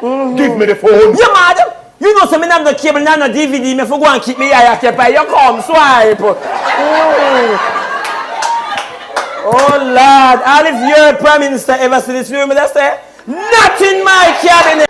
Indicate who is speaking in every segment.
Speaker 1: Give me the phone.
Speaker 2: You mad? You know some have no cable, no DVD, me for go and keep me eye kept by. You come, swipe. Oh Lord, all if your Prime Minister ever see this film, that's say, not in my cabinet.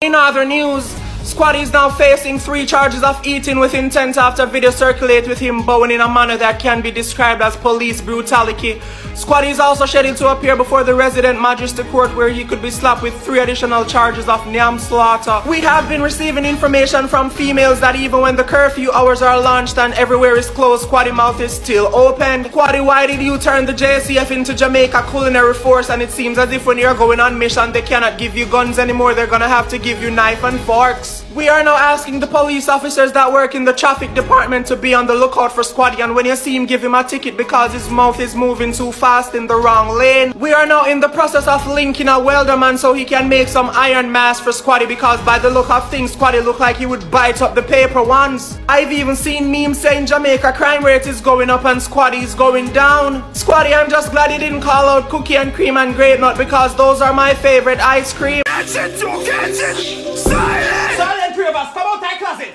Speaker 3: In other news, Squaddy is now facing 3 charges of eating with intent after video circulate with him bowing in a manner that can be described as police brutality. Squaddy is also scheduled to appear before the resident magistrate court where he could be slapped with 3 additional charges of nyam slaughter. We have been receiving information from females that even when the curfew hours are launched and everywhere is closed, Squaddy mouth is still open. Squaddy, why did you turn the JCF into Jamaica culinary force? And it seems as if when you're going on mission they cannot give you guns anymore, they're gonna have to give you knife and forks. We are now asking the police officers that work in the traffic department to be on the lookout for Squaddy, and when you see him, give him a ticket because his mouth is moving too fast in the wrong lane. We are now in the process of linking a welder man so he can make some iron mask for Squaddy, because by the look of things, Squaddy look like he would bite up the paper ones. I've even seen memes saying Jamaica crime rate is going up and Squaddy is going down. Squaddy, I'm just glad you didn't call out cookie and cream and grape nut because those are my favorite ice cream.
Speaker 1: Catch it, you catch it! Silence!
Speaker 2: Silent, 3 of us, come out of the closet.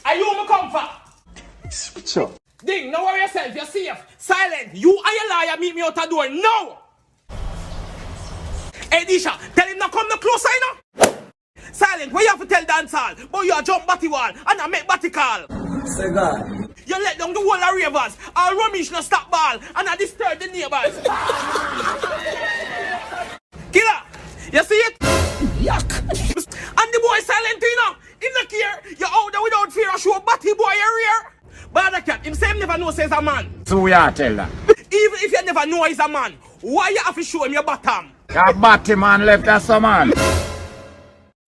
Speaker 2: Are you my comfort?
Speaker 1: Sure.
Speaker 2: Ding, don't worry yourself, you're safe. Silent, you are a liar, meet me out the door now. Hey Disha, tell him not come no closer, you know. Silent, what you have to tell dancehall? But you a jump batty wall and I make batty call.
Speaker 4: Say God.
Speaker 2: You let down the whole of ravers. All rummage no stop ball and I disturb the neighbors. Killer, you see it? Yuck. And the boy silent, you know. Him not care. You're out there without fear of show batty boy your rear. But the cat, him say him never know say he's a man.
Speaker 1: So we are tell that.
Speaker 2: Even if you never know he's a man, why you have to show him your bottom?
Speaker 1: That batty man left us some man.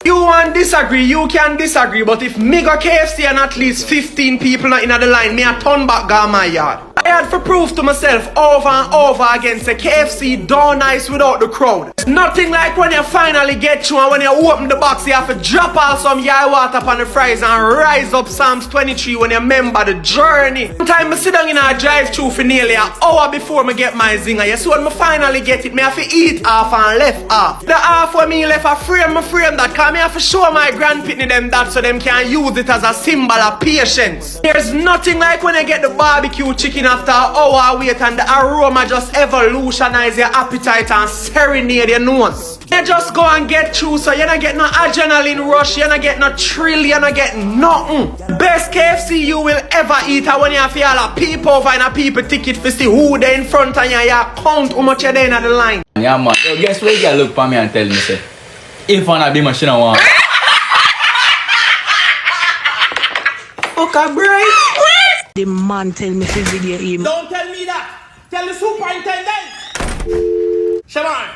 Speaker 3: You want disagree, you can disagree, but if me go KFC and at least 15 people not in the line, me a turn back go my yard. I had to prove to myself over and over again say KFC don't nice without the crowd. It's nothing like when you finally get through and when you open the box you have to drop out some yai water upon the fries and rise up Psalms 23 when you remember the journey. Sometimes I sit down in a drive-thru for nearly an hour before I get my zinger. You see when I finally get it, me have to eat half and left half. The half when me left a frame that can me have to show my grandpitney them that so them can use it as a symbol of patience. There's nothing like when you get the barbecue chicken after an hour wait and the aroma just evolutionize your appetite and serenade your nose. You just go and get through so you don't get no adrenaline rush, you don't get no thrill, you don't get nothing. Best KFC you will ever eat when you feel a people over and a people ticket to see who they in front of you, you count how much you're there in the line.
Speaker 4: Yeah man, yo, guess what you gotta look for me and tell me say, if I be machine I want.
Speaker 3: Okay, bright.
Speaker 5: The man tell me to video him.
Speaker 2: Don't tell me that. Tell the superintendent. Shaman,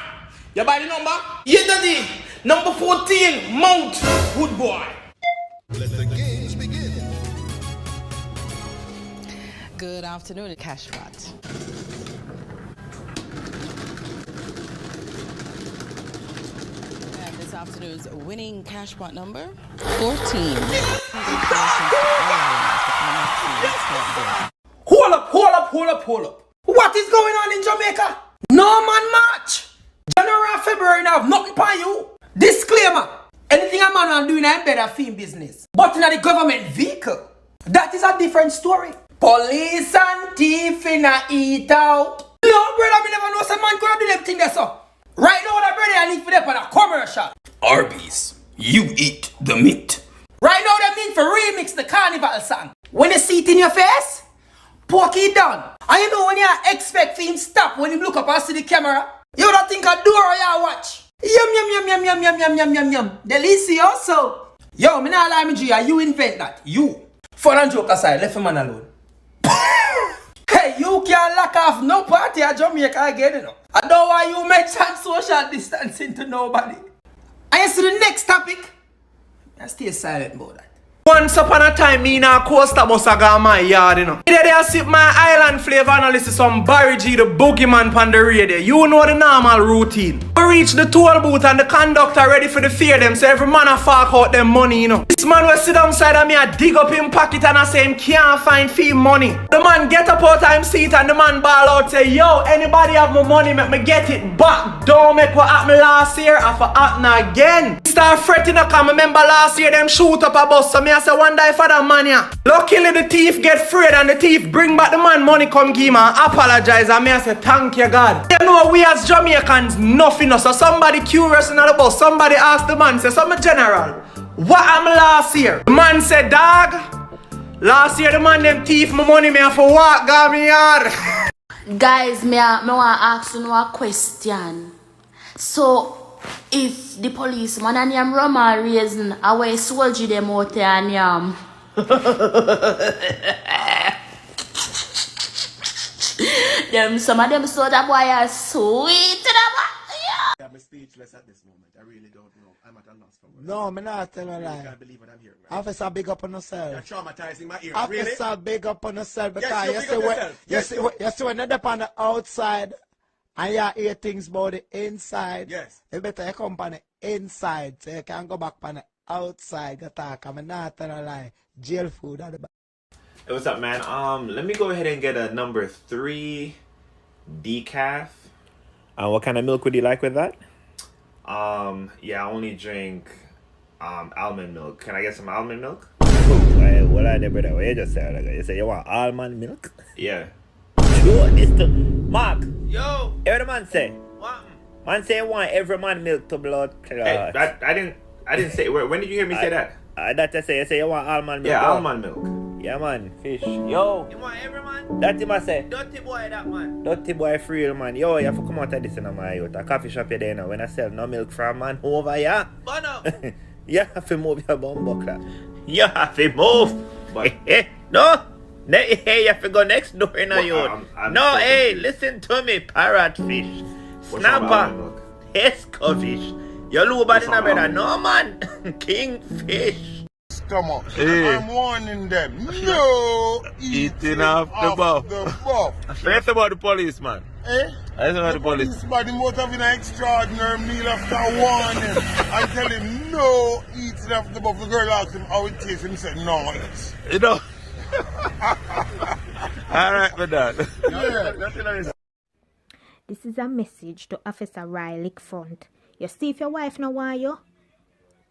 Speaker 2: you buy the number? Yeah, daddy. Number 14, Mount. Good boy.
Speaker 6: Let the games begin.
Speaker 7: Good afternoon, Cashpot. And this afternoon's winning Cashpot number 14.
Speaker 3: Hold up. What is going on in Jamaica? No man march. January and February now have nothing for you. Disclaimer. Anything a man will do in a better film business. But in the government vehicle, that is a different story. Police and thief in a eat out. No brother, me never know some man could do them thing there so. Right now the brother I need for them on a commercial.
Speaker 8: Arby's, you eat the meat.
Speaker 3: Right now they need for remix the carnival song. When you see it in your face, poke it down. And you know when you expect him stop when you look up and see the camera, you don't think a door you watch. Yum. Delicioso. Yo, me not lie me G, you invent that. You. Fun and joke aside, left a man alone. Hey, you can't lock off no party at Jamaica again, you know. I don't want you mention social distancing to nobody. And you see the next topic, I stay silent about that. Once upon a time, me and Costa must have gone my yard, you know. Today they sip my island flavor and listen to some Barry G, the boogeyman on the radio. You know the normal routine. We reach the toll booth and the conductor ready for the fear them, so every man a fork out them money, you know. This man will sit down side of me and dig up him pocket and I say him can't find fee money. The man get up out of him seat and the man ball out say, yo, anybody have my money, make me get it back. Don't make what happened last year, I for happen again. Start fretting up, I remember last year them shoot up a bus, so me I say one day for that man yeah. Luckily the thief get freed and the thief bring back the man money come give him and apologize and me I say thank you God. You know we as Jamaicans nothing so somebody curious in the bus, somebody asked the man, say some general, what happened last year? The man said dog, last year the man them thief my money me for what got me yard.
Speaker 9: Guys, me want to ask you a question. So if the policeman and him Roma reason away soldier them out there and yam. Them some of them soldier boy are sweet.
Speaker 2: I'm speechless at this moment. I really don't know. I'm at a loss for words.
Speaker 10: No, I'm not telling a
Speaker 2: I
Speaker 10: lie.
Speaker 2: can't believe what I'm hearing. Right?
Speaker 10: Officer, big up on yourself.
Speaker 2: You're traumatizing my ear.
Speaker 10: Officer,
Speaker 2: Really?
Speaker 10: big up on yourself because
Speaker 2: Yes, you
Speaker 10: you
Speaker 2: big
Speaker 10: see
Speaker 2: up
Speaker 10: when
Speaker 2: yourself.
Speaker 10: you
Speaker 2: Yes,
Speaker 10: see when you're up on the outside and you hear things about the inside.
Speaker 2: Yes.
Speaker 10: You better come on the inside so you can go back on the outside. Go talk. I'm not telling a lie. Jail food at the back.
Speaker 11: Hey, what's up, man? Let me go ahead and get a number 3 decaf.
Speaker 12: What kind of milk would you like with that?
Speaker 11: Yeah, I only drink almond milk. Can I get some almond milk?
Speaker 12: What are they, brother? What you just said? You say you want almond milk?
Speaker 11: Yeah.
Speaker 12: Sure, it's the Mark.
Speaker 11: Yo.
Speaker 12: Hear the man say?
Speaker 11: What?
Speaker 12: Man say you want every man milk to blood clot.
Speaker 11: Hey, I didn't say. When did you hear me say that?
Speaker 12: That you say you want almond milk.
Speaker 11: Yeah, almond milk.
Speaker 12: Yeah, man. Fish. Yo.
Speaker 11: You want every man?
Speaker 12: That him I say.
Speaker 11: Dirty boy, that man.
Speaker 12: Dirty boy for real, man. Yo, you have to come out of this in my youth. A coffee shop you there now. When I sell no milk from man over here.
Speaker 11: But no.
Speaker 12: You have to move your bum buckler. You have to move.
Speaker 11: But
Speaker 12: No. Hey, you have to go next door in a youth. No,
Speaker 11: so
Speaker 12: hey,
Speaker 11: confused.
Speaker 12: listen to me. Parrotfish.
Speaker 11: What's wrong with almond
Speaker 12: Snapper.
Speaker 11: milk?
Speaker 12: Escofish. You look bad in a
Speaker 11: wrong with
Speaker 12: brother.
Speaker 11: almond
Speaker 12: No, man. Kingfish.
Speaker 6: Stomach.
Speaker 1: Hey.
Speaker 6: I'm warning them. No
Speaker 1: Eating off the buff.
Speaker 6: The buff.
Speaker 1: That's about the police, man.
Speaker 6: Eh?
Speaker 1: That's about the police.
Speaker 6: This body must have been an extraordinary meal after warning and tell him no eating off the buff. The girl asked him how it tastes. He said no, it's.
Speaker 1: You know. Alright, my dad.
Speaker 13: This is a message to Officer Riley front. You see if your wife no want you,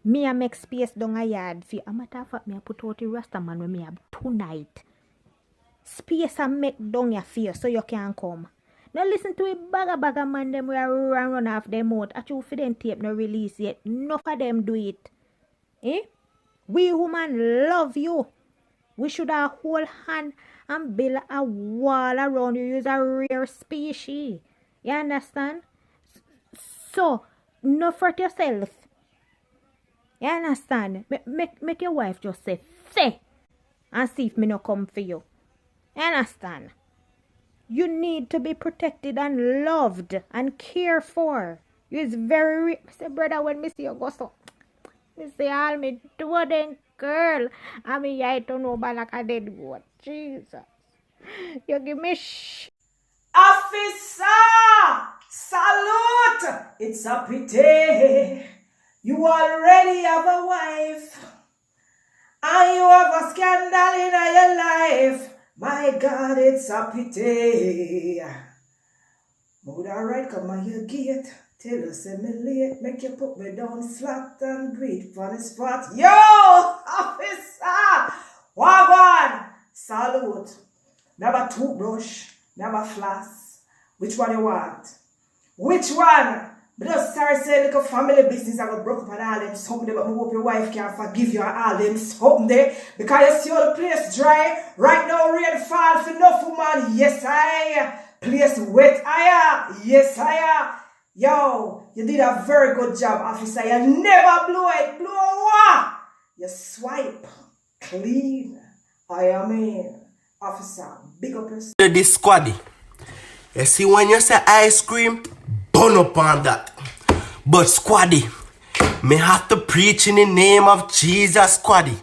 Speaker 13: me a make space down a yard for you. A matter of fact, me a put out the rasta man when me have tonight. Space a make down your for you so you can come. Now listen to a bagger man them we are run off them out. Actually for them tape no release yet. Enough of them do it. Eh? We woman love you. We should have hold hand and build a wall around you. Use a rare species. You understand? So, no fret yourself. You understand? Make your wife just say, and see if me no come for you. You understand? You need to be protected and loved and cared for. You is very say, brother, when me see you go so, me say all me do then girl. I mean, I don't know about like I did what. Jesus. You give me
Speaker 3: Officer! Salute! It's a pity. You already have a wife. And you have a scandal in your life. My God, it's a pity. Would I right come on your gate? Tell us me late. Make you put me down flat and breathe for the spot. Yo! Officer! Wagwan! Salute. Never toothbrush. Never floss. Which one you want? Which one? But just start saying like a family business I got broke up and all them something but I hope your wife can forgive you and all them something there. Because you see all the place dry. Right now rain fall for enough woman. Yes I. Place wet I. Yes I. Yo, you did a very good job, officer. You never blow it. Blow what? You swipe. Clean. I mean, officer, big up yourself.
Speaker 14: This squaddy. You see when you say ice cream, burn up on that. But squaddy, me have to preach in the name of Jesus, squaddy.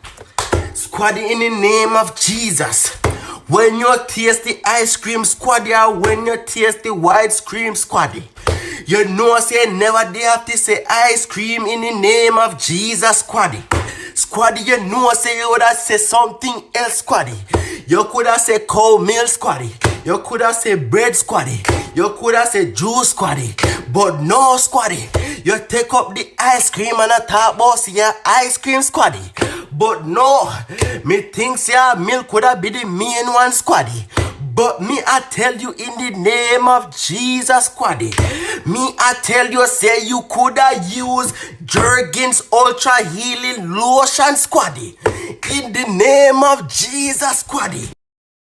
Speaker 14: Squaddy, in the name of Jesus. When you taste the ice cream, squaddy, or when you taste the white cream, squaddy, you know say never they have to say ice cream in the name of Jesus, squaddy. Squaddy, you know say you would have say something else, squaddy. You could have say cow milk, squaddy. You could have say bread, squaddy. You could have say juice, squaddy. But no, squaddy. You take up the ice cream and a talk about your ice cream, squaddy. But no, me thinks your milk could have been the main one, squaddy. But me, I tell you in the name of Jesus, squaddy. Me, I tell you, say you could have used Jergens Ultra Healing Lotion, squaddy. In the name of Jesus, squaddy.